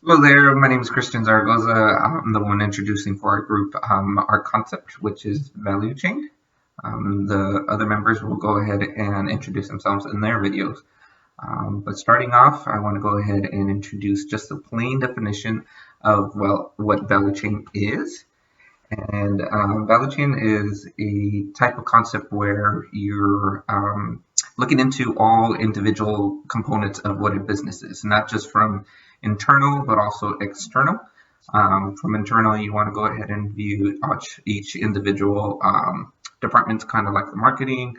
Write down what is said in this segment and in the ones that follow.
Hello there, my name is Christian Zaragoza. I'm the one introducing for our group our concept, which is value chain. The other members will go ahead and introduce themselves in their videos. But starting off, I want to go ahead and introduce just a plain definition of, well, what value chain is. And value chain is a type of concept where you're looking into all individual components of what a business is, not just from internal, but also external. From internal, you want to go ahead and view each individual departments, kind of like the marketing,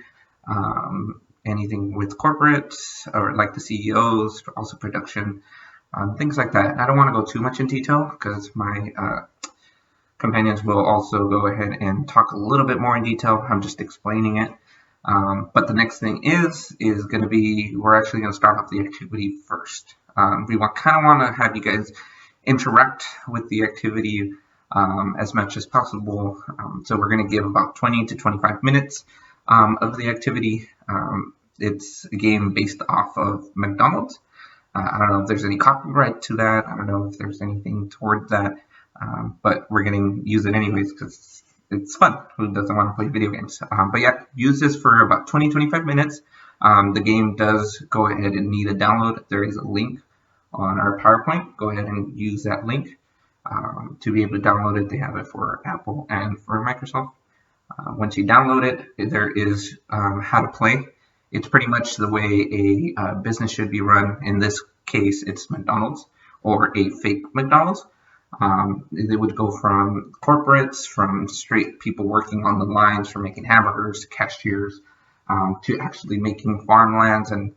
anything with corporate, or like the CEOs, also production, things like that. I don't want to go too much in detail because my companions will also go ahead and talk a little bit more in detail. I'm just explaining it. But the next thing is going to be we're actually going to start off the activity first. We kind of want to have you guys interact with the activity as much as possible. So we're going to give about 20 to 25 minutes of the activity. It's a game based off of McDonald's. I don't know if there's any copyright to that. I don't know if there's anything toward that. But we're going to use it anyways because it's fun. Who doesn't want to play video games? But yeah, use this for about 20-25 minutes. The game does go ahead and need a download. There is a link on our PowerPoint. Go ahead and use that link to be able to download it. They have it for Apple and for Microsoft. Once you download it, there is how to play. It's pretty much the way a business should be run. In this case, it's McDonald's or a fake McDonald's. They would go from corporates, from straight people working on the lines for making hamburgers, cashiers, to actually making farmlands and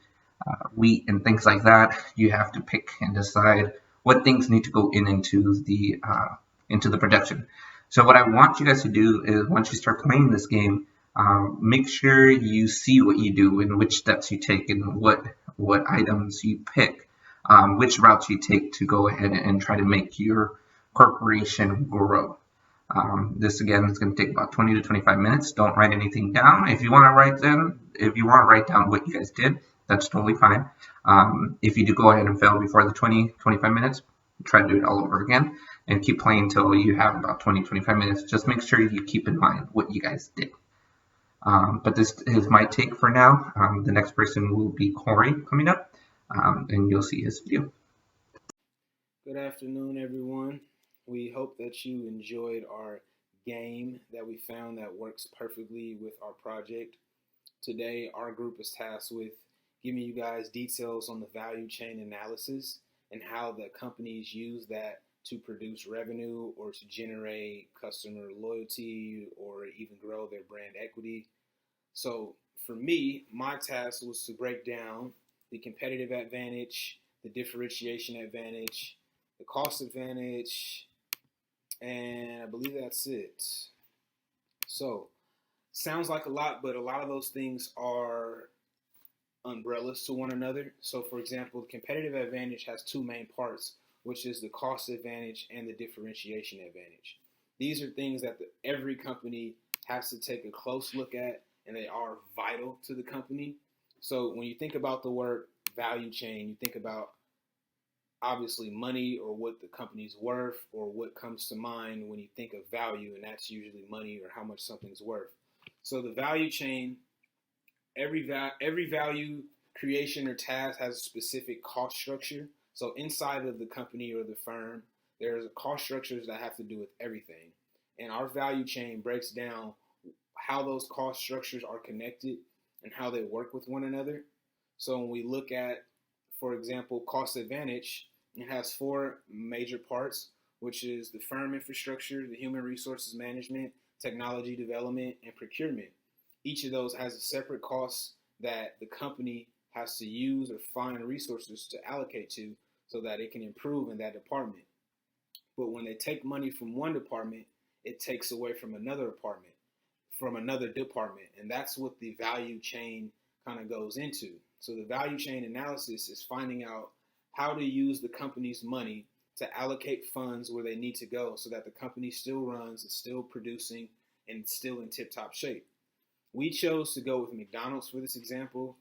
wheat and things like that. You have to pick and decide what things need to go into the production. So what I want you guys to do is once you start playing this game, make sure you see what you do and which steps you take and what items you pick, which routes you take to go ahead and try to make your corporation grow. This again is going to take about 20 to 25 minutes. Don't write anything down. If you want to write down what you guys did, that's totally fine. If you do go ahead and fail before the 20-25 minutes, try to do it all over again and keep playing until you have about 20-25 minutes. Just make sure you keep in mind what you guys did. But this is my take for now. The next person will be Corey coming up, and you'll see his video. Good afternoon, everyone. We hope that you enjoyed our game that we found that works perfectly with our project. Today, our group is tasked with giving you guys details on the value chain analysis and how the companies use that to produce revenue or to generate customer loyalty or even grow their brand equity. So, for me, my task was to break down the competitive advantage, the differentiation advantage, the cost advantage, and I believe that's it. So, sounds like a lot, but a lot of those things are umbrellas to one another. So, for example, the competitive advantage has two main parts, which is the cost advantage and the differentiation advantage. These are things that every company has to take a close look at, and they are vital to the company. So, when you think about the word value chain, you think about obviously money or what the company's worth or what comes to mind when you think of value, and that's usually money or how much something's worth. So the value chain, every value creation or task has a specific cost structure. So inside of the company or the firm, there's cost structures that have to do with everything. And our value chain breaks down how those cost structures are connected and how they work with one another. So when we look at, for example, cost advantage, it has four major parts, which is the firm infrastructure, the human resources management, technology development, and procurement. Each of those has a separate cost that the company has to use or find resources to allocate to so that it can improve in that department. But when they take money from one department, it takes away from another department. And that's what the value chain kind of goes into. So the value chain analysis is finding out how to use the company's money to allocate funds where they need to go so that the company still runs, is still producing, and still in tip-top shape. We chose to go with McDonald's for this example.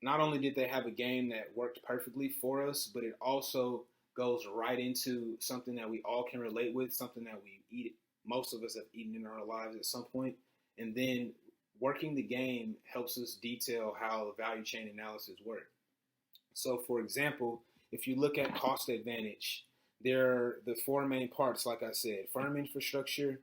Not only did they have a game that worked perfectly for us, but it also goes right into something that we all can relate with, something that we eat. Most of us have eaten in our lives at some point, and then working the game helps us detail how the value chain analysis work. So, for example, if you look at cost advantage, there are the four main parts, like I said: firm infrastructure,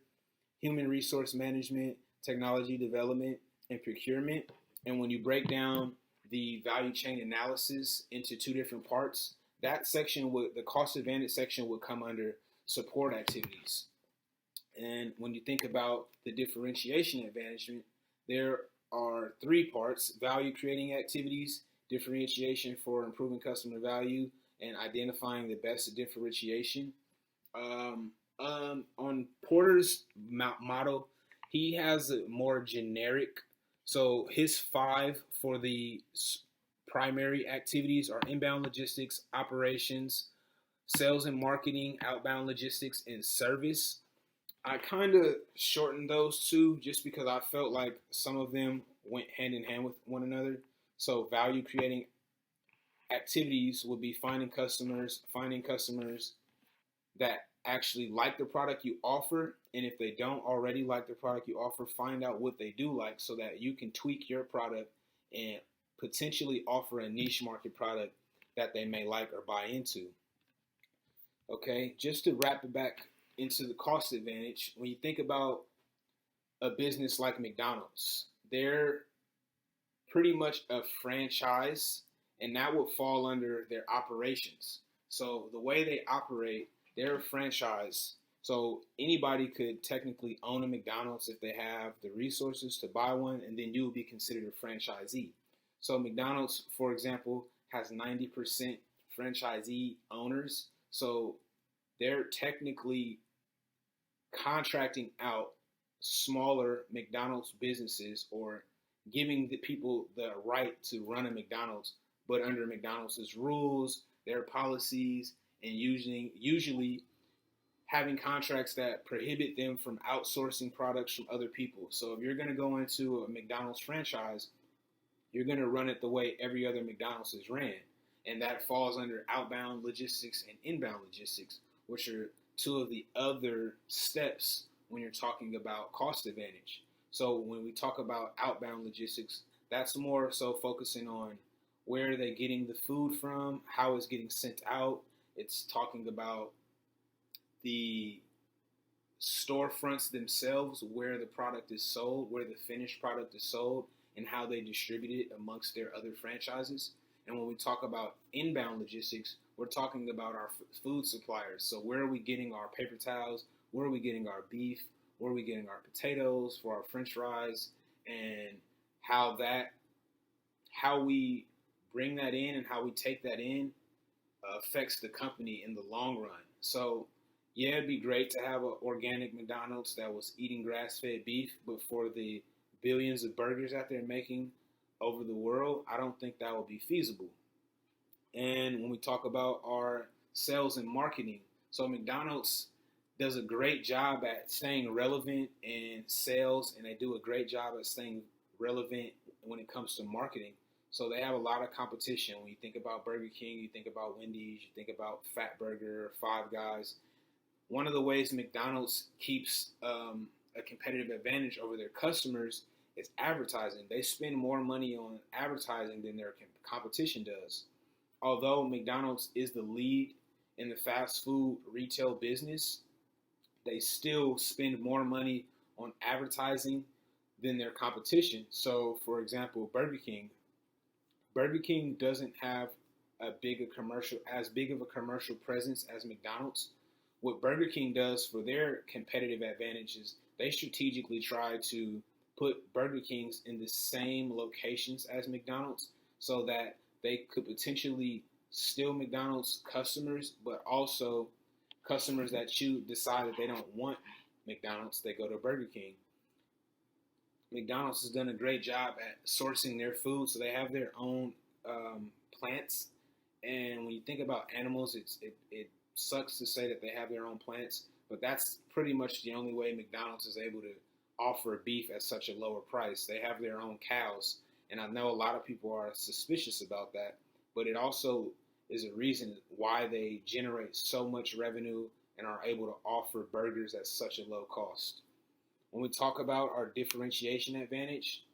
human resource management, technology development, and procurement. And when you break down the value chain analysis into two different parts, that section would, the cost advantage section would come under support activities. And when you think about the differentiation advantage, there are three parts: value creating activities, differentiation for improving customer value, and identifying the best differentiation. On Porter's model, he has a more generic. So his five for the primary activities are inbound logistics, operations, sales and marketing, outbound logistics, and service. I kind of shortened those two just because I felt like some of them went hand in hand with one another. So value creating activities would be finding customers that actually like the product you offer. And if they don't already like the product you offer, find out what they do like so that you can tweak your product and potentially offer a niche market product that they may like or buy into. Okay, just to wrap it back into the cost advantage, when you think about a business like McDonald's, they're pretty much a franchise, and that would fall under their operations. So the way they operate, they're a franchise. So anybody could technically own a McDonald's if they have the resources to buy one, and then you would be considered a franchisee. So McDonald's, for example, has 90% franchisee owners. So they're technically contracting out smaller McDonald's businesses or giving the people the right to run a McDonald's, but under McDonald's rules, their policies, and usually having contracts that prohibit them from outsourcing products from other people. So if you're going to go into a McDonald's franchise, you're going to run it the way every other McDonald's is ran. And that falls under outbound logistics and inbound logistics, which are two of the other steps when you're talking about cost advantage. So when we talk about outbound logistics, that's more so focusing on where are they getting the food from, how it's getting sent out. It's talking about the storefronts themselves, where the product is sold, where the finished product is sold, and how they distribute it amongst their other franchises. And when we talk about inbound logistics, we're talking about our food suppliers. So where are we getting our paper towels? Where are we getting our beef? Where are we getting our potatoes for our French fries? And how we bring that in and how we take that in affects the company in the long run. So yeah, it'd be great to have an organic McDonald's that was eating grass-fed beef, but for the billions of burgers that they're making over the world, I don't think that would be feasible. And when we talk about our sales and marketing, so McDonald's does a great job at staying relevant in sales, and they do a great job at staying relevant when it comes to marketing. So they have a lot of competition. When you think about Burger King, you think about Wendy's, you think about Fatburger, Five Guys. One of the ways McDonald's keeps a competitive advantage over their customers is advertising. They spend more money on advertising than their competition does. Although McDonald's is the lead in the fast food retail business, they still spend more money on advertising than their competition. So, for example, Burger King doesn't have as big of a commercial presence as McDonald's. What Burger King does for their competitive advantages, they strategically try to put Burger Kings in the same locations as McDonald's so that they could potentially steal McDonald's customers, but also customers that decide that they don't want McDonald's, they go to Burger King. McDonald's has done a great job at sourcing their food, so they have their own plants. And when you think about animals, it sucks to say that they have their own plants, but that's pretty much the only way McDonald's is able to offer beef at such a lower price. They have their own cows, and I know a lot of people are suspicious about that, but it also is a reason why they generate so much revenue and are able to offer burgers at such a low cost. When we talk about our differentiation advantage,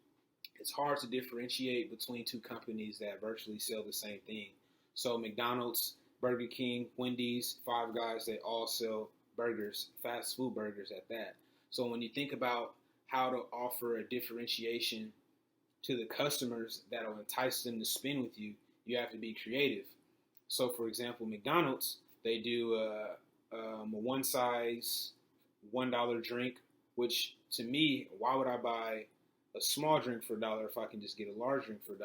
it's hard to differentiate between two companies that virtually sell the same thing. So McDonald's, Burger King, Wendy's, Five Guys, they all sell burgers, fast food burgers at that. So when you think about how to offer a differentiation to the customers that'll entice them to spend with you, you have to be creative. So for example, McDonald's, they do a one size $1 drink, which to me, why would I buy a small drink for $1 if I can just get a large drink for $1?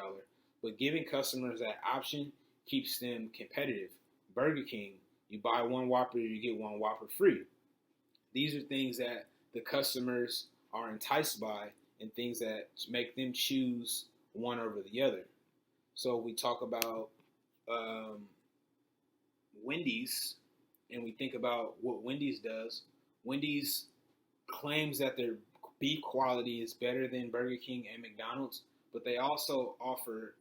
But giving customers that option keeps them competitive. Burger King, you buy one Whopper, you get one Whopper free. These are things that the customers are enticed by and things that make them choose one over the other. So we talk about Wendy's and we think about what Wendy's does. Wendy's claims that their beef quality is better than Burger King and McDonald's, but they also offer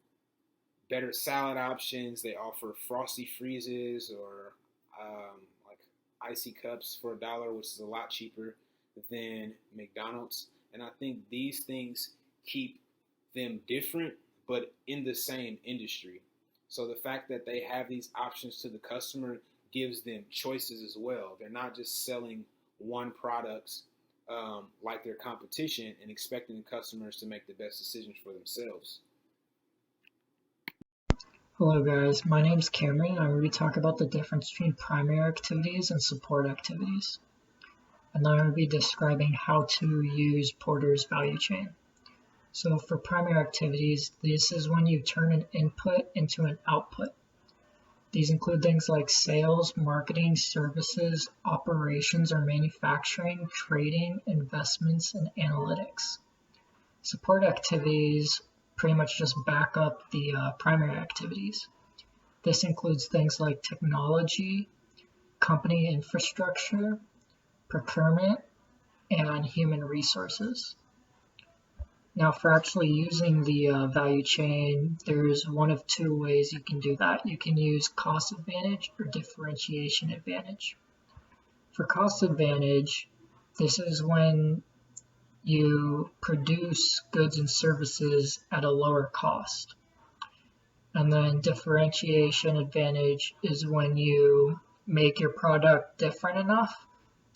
better salad options. They offer frosty freezes or like icy cups for $1, which is a lot cheaper than McDonald's. And I think these things keep them different, but in the same industry. So the fact that they have these options to the customer gives them choices as well. They're not just selling one product like their competition and expecting the customers to make the best decisions for themselves. Hello guys, my name is Cameron and I'm going to talk about the difference between primary activities and support activities. And then I'm going to be describing how to use Porter's value chain. So for primary activities, this is when you turn an input into an output. These include things like sales, marketing, services, operations or manufacturing, trading, investments, and analytics. Support activities pretty much just back up the primary activities. This includes things like technology, company infrastructure, procurement, and human resources. Now for actually using the value chain, there's one of two ways you can do that. You can use cost advantage or differentiation advantage. For cost advantage, this is when you produce goods and services at a lower cost. And then differentiation advantage is when you make your product different enough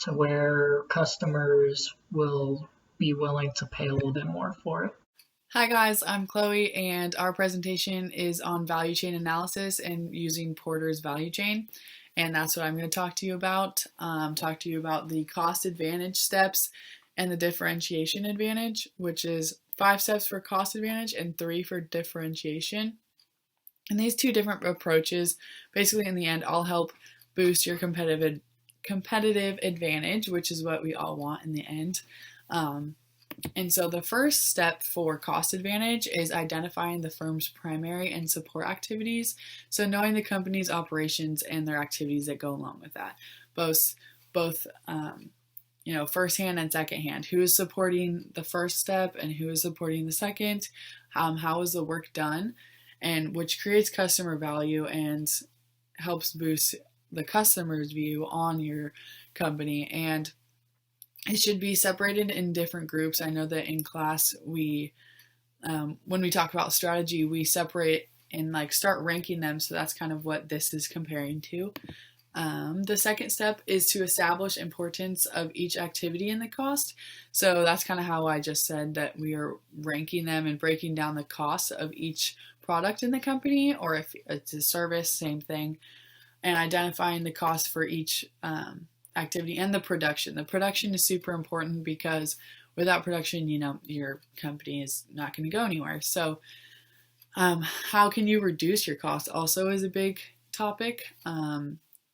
to where customers will be willing to pay a little bit more for it. Hi guys, I'm Chloe and our presentation is on value chain analysis and using Porter's value chain. And that's what I'm going to talk to you about. Talk to you about the cost advantage steps and the differentiation advantage, which is 5 steps for cost advantage and 3 for differentiation. And these two different approaches basically in the end all help boost your competitive advantage, which is what we all want in the end. And so the first step for cost advantage is identifying the firm's primary and support activities. So knowing the company's operations and their activities that go along with that, both first hand and second hand. Who is supporting the first step and who is supporting the second? How is the work done? And which creates customer value and helps boost the customer's view on your company. And it should be separated in different groups. I know that in class when we talk about strategy, we separate and start ranking them. So that's kind of what this is comparing to. The second step is to establish importance of each activity in the cost. So that's kind of how I just said that we are ranking them and breaking down the cost of each product in the company, or if it's a service, same thing, and identifying the cost for each activity and the production. The production is super important because without production, your company is not going to go anywhere. So how can you reduce your cost also is a big topic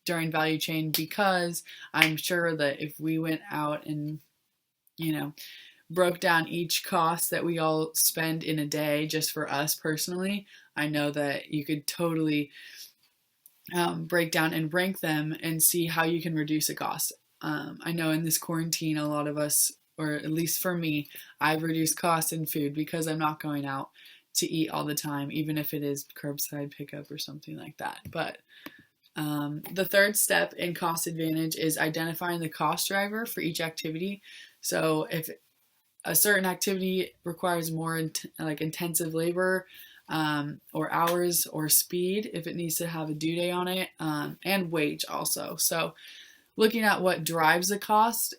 during value chain, because I'm sure that if we went out and, broke down each cost that we all spend in a day just for us personally, I know that you could totally break down and rank them and see how you can reduce a cost. I know in this quarantine, a lot of us, or at least for me, I've reduced costs in food because I'm not going out to eat all the time, even if it is curbside pickup or something like that. But the third step in cost advantage is identifying the cost driver for each activity. So if a certain activity requires more intensive labor or hours or speed, if it needs to have a due date on it, and wage also. So looking at what drives the cost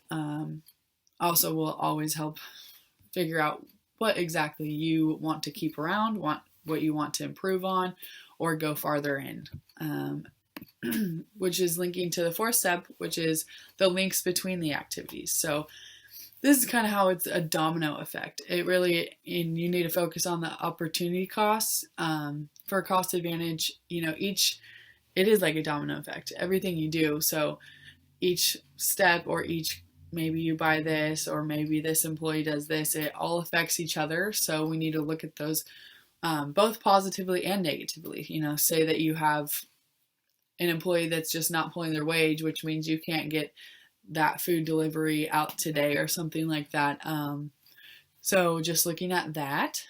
also will always help figure out what exactly you want to keep around, what you want to improve on, or go farther in. Which is linking to the fourth step, which is the links between the activities. So this is kind of how it's a domino effect. You need to focus on the opportunity costs. For cost advantage, it is like a domino effect, everything you do. So each step, or maybe you buy this, or maybe this employee does this, it all affects each other. So we need to look at those both positively and negatively. Say that you have an employee that's just not pulling their wage, which means you can't get that food delivery out today or something like that. So just looking at that.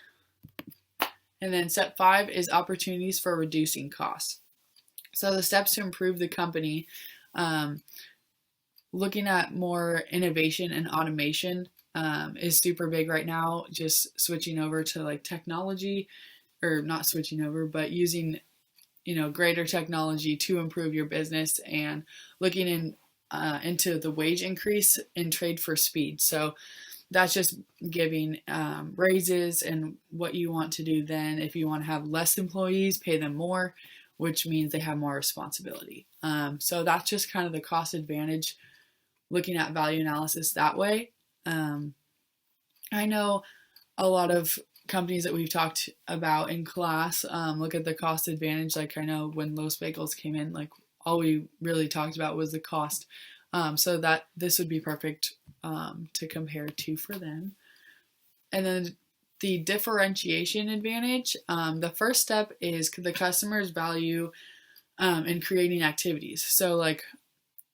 And then step 5 is opportunities for reducing costs. So the steps to improve the company, looking at more innovation and automation is super big right now. Just switching over to technology, or not switching over, but using greater technology to improve your business, and looking into the wage increase in trade for speed. So that's just giving raises and what you want to do then. If you want to have less employees, pay them more, which means they have more responsibility. So that's just kind of the cost advantage, looking at value analysis that way. I know a lot of companies that we've talked about in class look at the cost advantage. I know when Los Bagels came in, all we really talked about was the cost. So that this would be perfect to compare to for them. And then the differentiation advantage, the first step is the customer's value in creating activities. So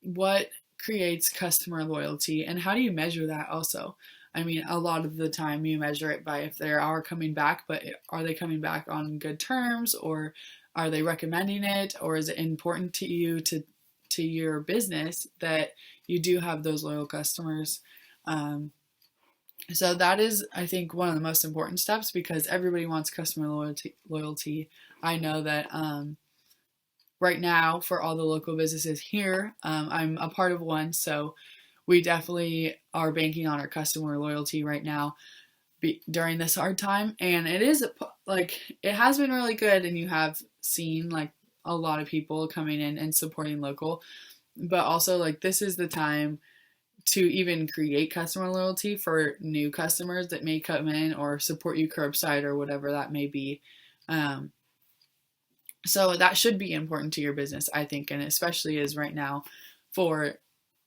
what creates customer loyalty, and how do you measure that also? A lot of the time you measure it by if they are coming back, but are they coming back on good terms, or are they recommending it, or is it important to you, to your business, that you do have those loyal customers? So that is, I think, one of the most important steps, because everybody wants customer loyalty. I know that right now, for all the local businesses here, I'm a part of one, so we definitely are banking on our customer loyalty right now during this hard time. And it is it has been really good, and you have seen a lot of people coming in and supporting local, but also this is the time to even create customer loyalty for new customers that may come in or support you curbside or whatever that may be. So that should be important to your business, I think, and especially is right now for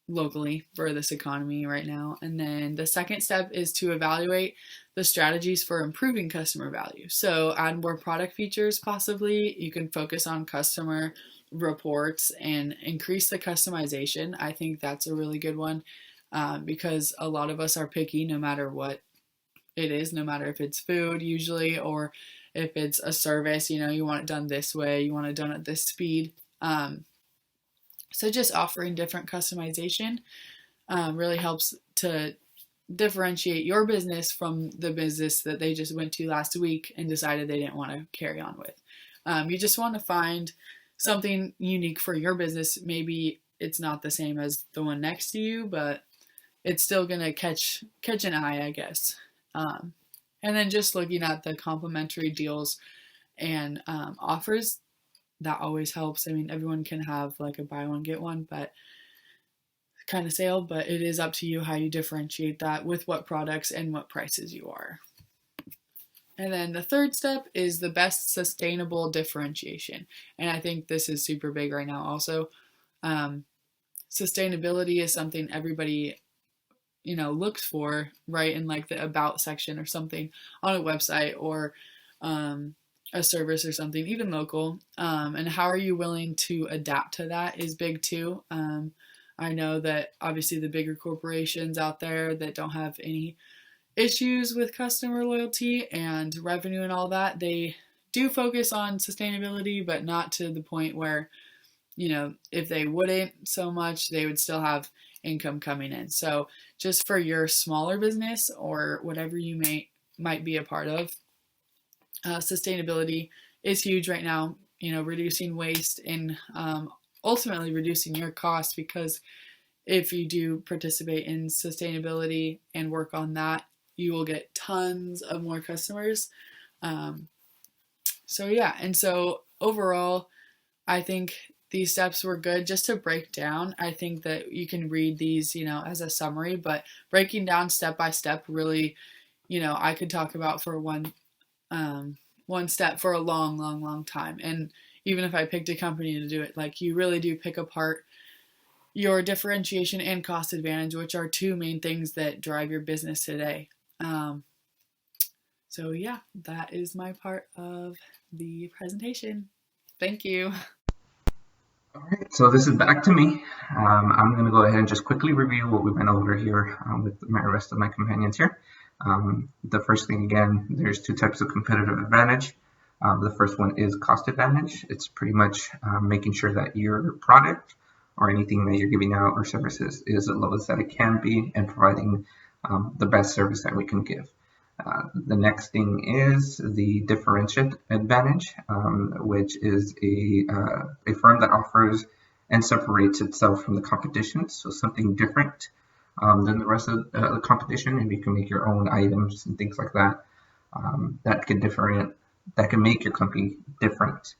locally for this economy right now. And then the second step is to evaluate the strategies for improving customer value. So add more product features possibly. You can focus on customer reports and increase the customization. I think that's a really good one because a lot of us are picky no matter what it is, no matter if it's food usually, or if it's a service, you want it done this way, you want it done at this speed. So just offering different customization really helps to differentiate your business from the business that they just went to last week and decided they didn't want to carry on with. You just want to find something unique for your business. Maybe it's not the same as the one next to you, but it's still going to catch an eye, I guess. And then just looking at the complimentary deals and offers, that always helps. Everyone can have a buy one, get one, but kind of sale, but it is up to you how you differentiate that with what products and what prices you are. And then the third step is the best sustainable differentiation. And I think this is super big right now also. Sustainability is something everybody looks for, right, in the about section or something on a website or a service or something, even local. And how are you willing to adapt to that is big too. I know that obviously the bigger corporations out there that don't have any issues with customer loyalty and revenue and all that. They do focus on sustainability, but not to the point where, if they wouldn't so much, they would still have income coming in. So just for your smaller business or whatever you might be a part of, sustainability is huge right now. Reducing waste and ultimately reducing your cost, because if you do participate in sustainability and work on that, you will get tons of more customers. And so overall, I think these steps were good. Just to break down, I think that you can read these, as a summary, but breaking down step by step really, I could talk about for one step for a long time. And even if I picked a company to do it, like, you really do pick apart your differentiation and cost advantage, which are two main things that drive your business today. That is my part of the presentation. Thank you. All right, so this is back to me. I'm going to go ahead and just quickly review what we went over here with the rest of my companions here. The first thing, again, there's two types of competitive advantage. The first one is cost advantage. It's pretty much making sure that your product or anything that you're giving out or services is the lowest that it can be, and providing the best service that we can give. The next thing is the differentiated advantage, which is a firm that offers and separates itself from the competition, so something different than the rest of the competition, and you can make your own items and things like that that can make your company different.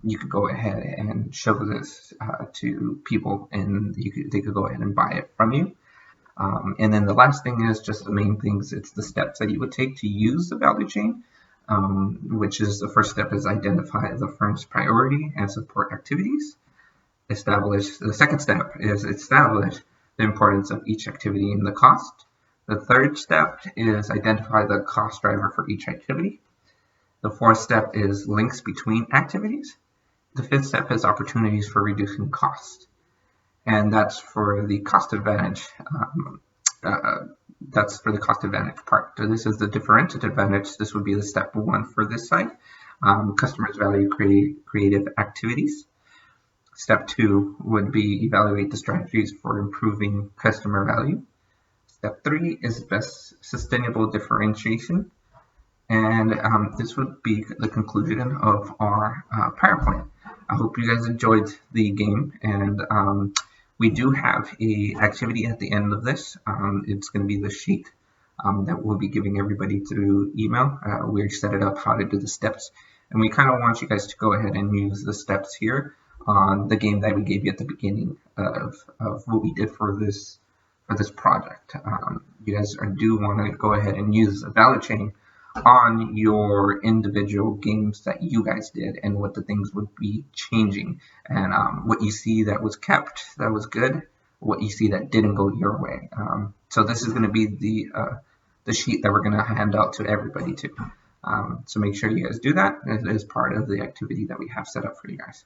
You could go ahead and show this to people, and they could go ahead and buy it from you. And then the last thing is just the main things. It's the steps that you would take to use the value chain, which is the first step is identify the firm's priority and support activities. The second step is establish the importance of each activity and the cost. The third step is identify the cost driver for each activity. The fourth step is links between activities. The fifth step is opportunities for reducing cost. And that's for the cost advantage. That's for the cost advantage part. So this is the differentiated advantage. This would be the step one for this side. Customers value creative activities. Step two would be evaluate the strategies for improving customer value. Step three is best sustainable differentiation. And this would be the conclusion of our PowerPoint. I hope you guys enjoyed the game, and we do have a activity at the end of this. It's going to be the sheet that we'll be giving everybody through email. We set it up how to do the steps, and we kind of want you guys to go ahead and use the steps here on the game that we gave you at the beginning of what we did for this project. You guys do want to go ahead and use a value chain on your individual games that you guys did, and what the things would be changing, and what you see that was kept, that was good, what you see that didn't go your way. So this is going to be the sheet that we're going to hand out to everybody too. So make sure you guys do that as part of the activity that we have set up for you guys.